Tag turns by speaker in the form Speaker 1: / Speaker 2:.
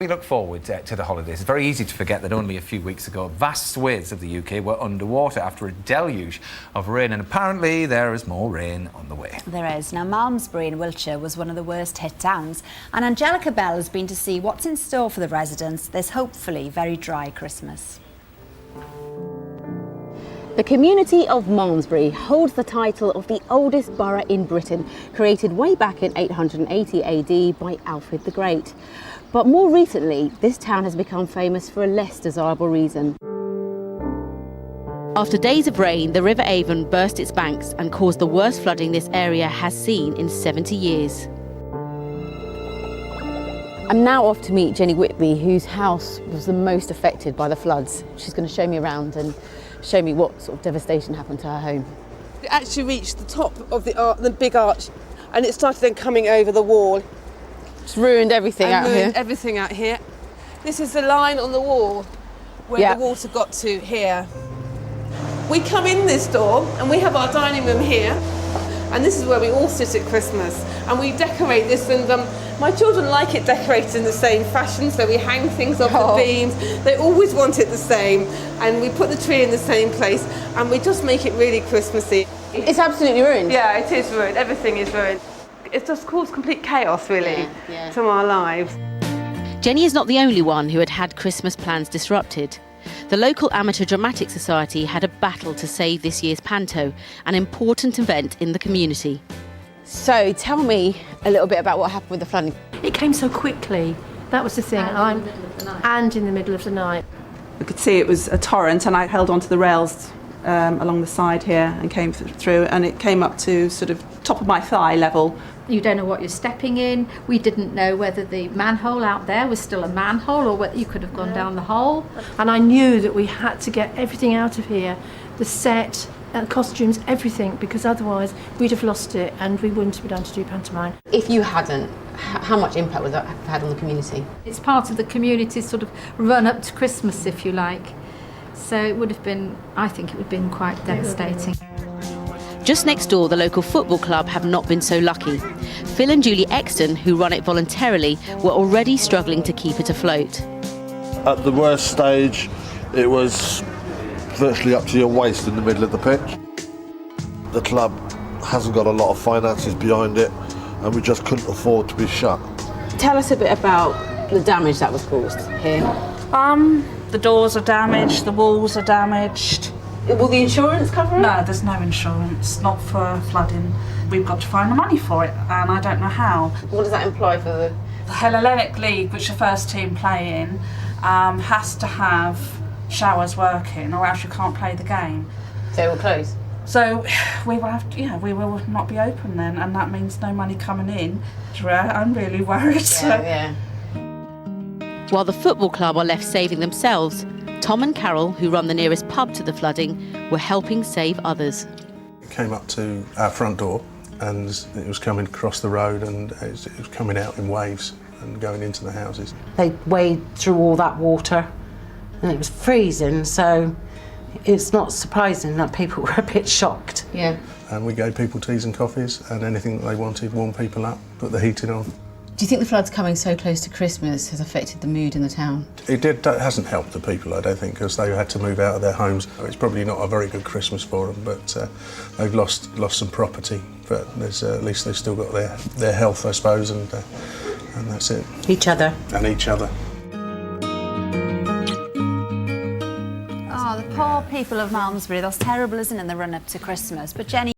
Speaker 1: We look forward to the holidays. It's very easy to forget that only a few weeks ago, vast swathes of the UK were underwater after a deluge of rain, and apparently there is more rain on the way.
Speaker 2: There is. Now, Malmesbury in Wiltshire was one of the worst hit towns, and Angelica Bell has been to see what's in store for the residents this hopefully very dry Christmas.
Speaker 3: The community of Malmesbury holds the title of the oldest borough in Britain, created way back in 880 AD by Alfred the Great. But more recently, this town has become famous for a less desirable reason. After days of rain, the River Avon burst its banks and caused the worst flooding this area has seen in 70 years. I'm now off to meet Jenny Whitby, whose house was the most affected by the floods. She's going to show me around and show me what sort of devastation happened to her home.
Speaker 4: It actually reached the top of the big arch, and it started then coming over the wall.
Speaker 3: It's ruined everything out here.
Speaker 4: Everything out here. This is the line on the wall where the water got to here. We come in this door and we have our dining room here, and this is where we all sit at Christmas, and we decorate this, and my children like it decorated in the same fashion, so we hang things off the beams. They always want it the same, and we put the tree in the same place, and we just make it really Christmassy.
Speaker 3: It's absolutely ruined.
Speaker 4: Yeah, it is ruined. Everything is ruined. It's just caused complete chaos, really, to our lives.
Speaker 3: Jenny is not the only one who had Christmas plans disrupted. The local Amateur Dramatic Society had a battle to save this year's Panto, an important event in the community. So tell me a little bit about what happened with the flooding.
Speaker 5: It came so quickly. That was the thing. And in the middle of the night.
Speaker 6: I could see it was a torrent, and I held onto the rails along the side here and came through, and it came up to sort of top of my thigh level.
Speaker 7: You don't know what you're stepping in. We didn't know whether the manhole out there was still a manhole or whether you could have gone down the hole.
Speaker 5: And I knew that we had to get everything out of here, the set, costumes, everything, because otherwise we'd have lost it and we wouldn't have been able to do pantomime.
Speaker 3: If you hadn't, how much impact would that have had on the community?
Speaker 7: It's part of the community's sort of run up to Christmas, if you like. So it would have been, I think it would have been quite devastating.
Speaker 3: Just next door, the local football club have not been so lucky. Phil and Julie Exton, who run it voluntarily, were already struggling to keep it afloat.
Speaker 8: At the worst stage, it was virtually up to your waist in the middle of the pitch. The club hasn't got a lot of finances behind it, and we just couldn't afford to be shut.
Speaker 3: Tell us a bit about the damage that was caused here.
Speaker 9: The doors are damaged, the walls are damaged.
Speaker 3: Will the insurance cover it?
Speaker 9: No, there's no insurance, not for flooding. We've got to find the money for it, and I don't know how.
Speaker 3: What does that imply for
Speaker 9: The Hellenic League, which the first team play in, has to have showers working, or else you can't play the game.
Speaker 3: So it will close?
Speaker 9: So we will have to, we will not be open then, and that means no money coming in. I'm really worried.
Speaker 3: While the football club are left saving themselves, Tom and Carol, who run the nearest pub to the flooding, were helping save others.
Speaker 10: It came up to our front door, and it was coming across the road, and it was coming out in waves and going into the houses.
Speaker 11: They wade through all that water, and it was freezing, so it's not surprising that people were a bit shocked.
Speaker 3: Yeah.
Speaker 10: And we gave people teas and coffees and anything that they wanted, warm people up, put the heating on.
Speaker 3: Do you think the floods coming so close to Christmas has affected the mood in the town?
Speaker 10: It hasn't helped the people, I don't think, because they had to move out of their homes. It's probably not a very good Christmas for them, but they've lost some property. But at least they've still got their health, I suppose, and that's it.
Speaker 11: Each other.
Speaker 10: And each other.
Speaker 2: Oh, the poor people of Malmesbury. That's terrible, isn't it, in the run-up to Christmas? But Jenny...